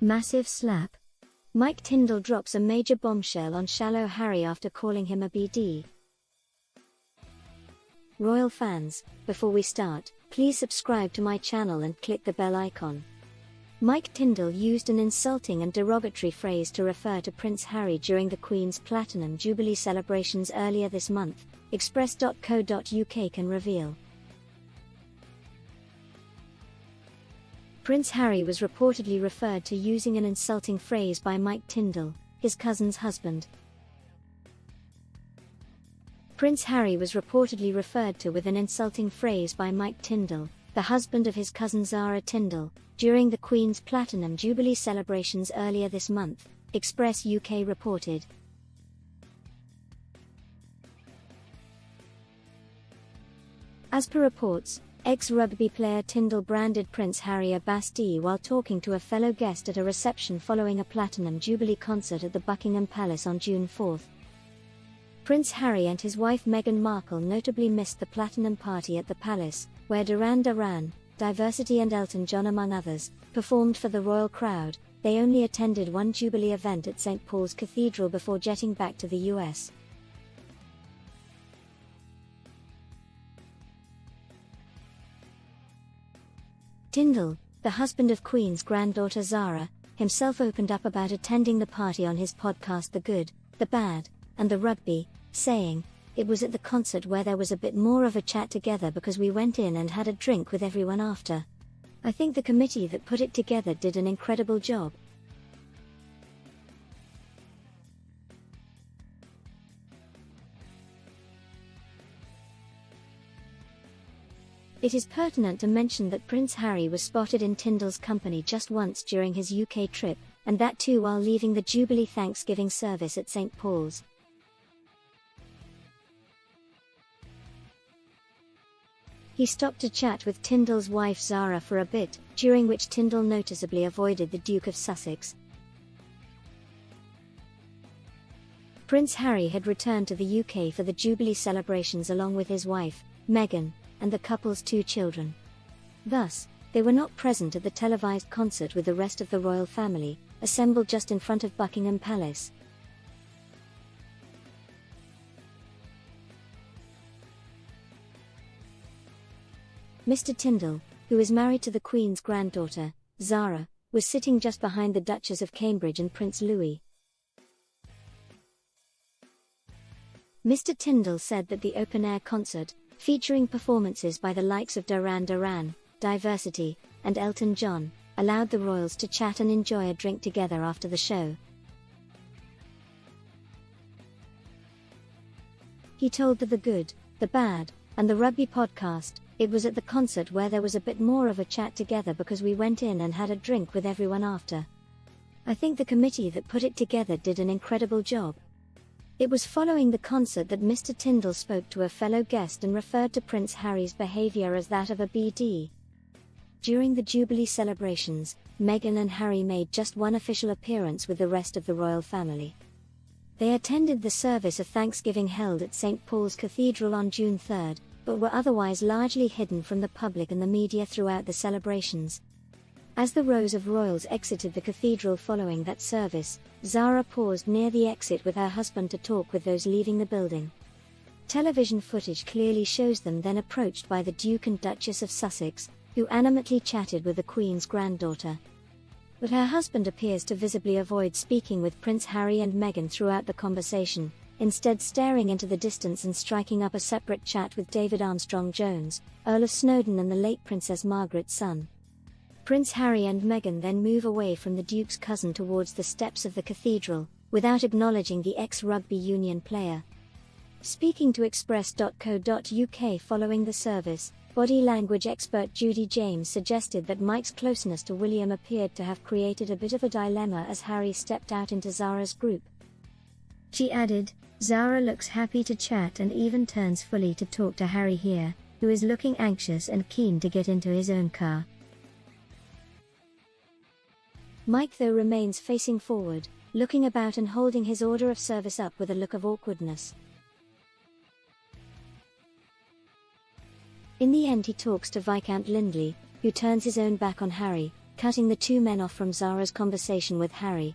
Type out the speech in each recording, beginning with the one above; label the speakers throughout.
Speaker 1: Massive slap. Mike Tindall drops a major bombshell on shallow Harry after calling him a BD. Royal fans, before we start, please subscribe to my channel and click the bell icon. Mike Tindall used an insulting and derogatory phrase to refer to Prince Harry during the Queen's Platinum Jubilee celebrations earlier this month, Express.co.uk can reveal. Prince Harry was reportedly referred to using an insulting phrase by Mike Tindall, his cousin's husband. Prince Harry was reportedly referred to with an insulting phrase by Mike Tindall, the husband of his cousin Zara Tindall, during the Queen's Platinum Jubilee celebrations earlier this month, Express UK reported. As per reports, ex-rugby player Tindall branded Prince Harry a bastard while talking to a fellow guest at a reception following a Platinum Jubilee concert at the Buckingham Palace on June 4. Prince Harry and his wife Meghan Markle notably missed the Platinum Party at the Palace, where Duran Duran, Diversity and Elton John among others, performed for the royal crowd. They only attended one Jubilee event at St. Paul's Cathedral before jetting back to the US. Tindall, the husband of Queen's granddaughter Zara, himself opened up about attending the party on his podcast The Good, the Bad, and the Rugby, saying, "It was at the concert where there was a bit more of a chat together because we went in and had a drink with everyone after. I think the committee that put it together did an incredible job." It is pertinent to mention that Prince Harry was spotted in Tindall's company just once during his UK trip, and that too while leaving the Jubilee Thanksgiving service at St. Paul's. He stopped to chat with Tindall's wife Zara for a bit, during which Tindall noticeably avoided the Duke of Sussex. Prince Harry had returned to the UK for the Jubilee celebrations along with his wife, Meghan, and the couple's 2 children. Thus, they were not present at the televised concert with the rest of the royal family, assembled just in front of Buckingham Palace. Mr. Tindall, who is married to the Queen's granddaughter, Zara, was sitting just behind the Duchess of Cambridge and Prince Louis. Mr. Tindall said that the open-air concert, featuring performances by the likes of Duran Duran, Diversity, and Elton John, allowed the royals to chat and enjoy a drink together after the show. He told The Good, the Bad, and the Rugby podcast, "It was at the concert where there was a bit more of a chat together because we went in and had a drink with everyone after. I think the committee that put it together did an incredible job." It was following the concert that Mr. Tindall spoke to a fellow guest and referred to Prince Harry's behaviour as that of a BD. During the Jubilee celebrations, Meghan and Harry made just one official appearance with the rest of the royal family. They attended the service of Thanksgiving held at St. Paul's Cathedral on June 3, but were otherwise largely hidden from the public and the media throughout the celebrations. As the rows of royals exited the cathedral following that service, Zara paused near the exit with her husband to talk with those leaving the building. Television footage clearly shows them then approached by the Duke and Duchess of Sussex, who animately chatted with the Queen's granddaughter. But her husband appears to visibly avoid speaking with Prince Harry and Meghan throughout the conversation, instead staring into the distance and striking up a separate chat with David Armstrong-Jones, Earl of Snowdon and the late Princess Margaret's son. Prince Harry and Meghan then move away from the Duke's cousin towards the steps of the cathedral, without acknowledging the ex-rugby union player. Speaking to Express.co.uk following the service, body language expert Judy James suggested that Mike's closeness to William appeared to have created a bit of a dilemma as Harry stepped out into Zara's group. She added, "Zara looks happy to chat and even turns fully to talk to Harry here, who is looking anxious and keen to get into his own car." Mike though remains facing forward, looking about and holding his order of service up with a look of awkwardness. In the end he talks to Viscount Lindley, who turns his own back on Harry, cutting the two men off from Zara's conversation with Harry.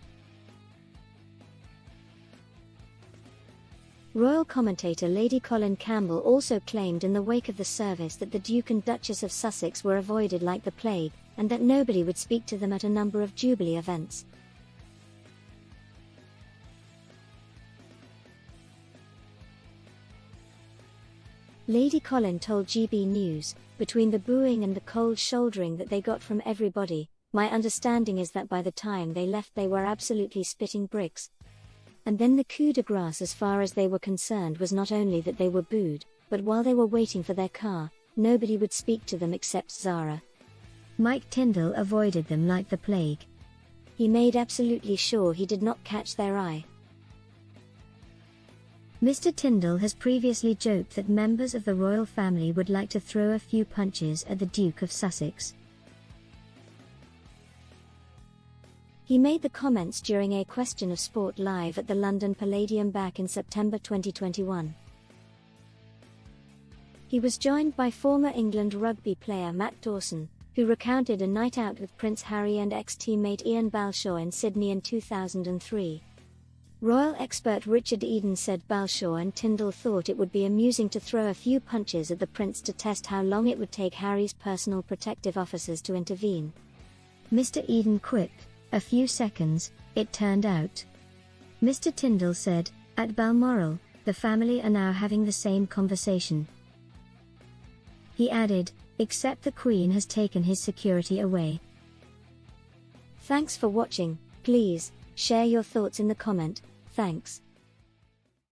Speaker 1: Royal commentator Lady Colin Campbell also claimed in the wake of the service that the Duke and Duchess of Sussex were avoided like the plague, and that nobody would speak to them at a number of Jubilee events. Lady Colin told GB News, "Between the booing and the cold shouldering that they got from everybody, my understanding is that by the time they left they were absolutely spitting bricks. And then the coup de grace as far as they were concerned was not only that they were booed, but while they were waiting for their car, nobody would speak to them except Zara. Mike Tindall avoided them like the plague. He made absolutely sure he did not catch their eye." Mr. Tindall has previously joked that members of the royal family would like to throw a few punches at the Duke of Sussex. He made the comments during a Question of Sport live at the London Palladium back in September 2021. He was joined by former England rugby player Matt Dawson, who recounted a night out with Prince Harry and ex-teammate Ian Balshaw in Sydney in 2003. Royal expert Richard Eden said Balshaw and Tindall thought it would be amusing to throw a few punches at the prince to test how long it would take Harry's personal protective officers to intervene. Mr. Eden quipped, "A few seconds, it turned out." Mr. Tindall said, "At Balmoral, the family are now having the same conversation." He added, "Except the Queen has taken his security away." Thanks for watching. Please share your thoughts in the comment. Thanks.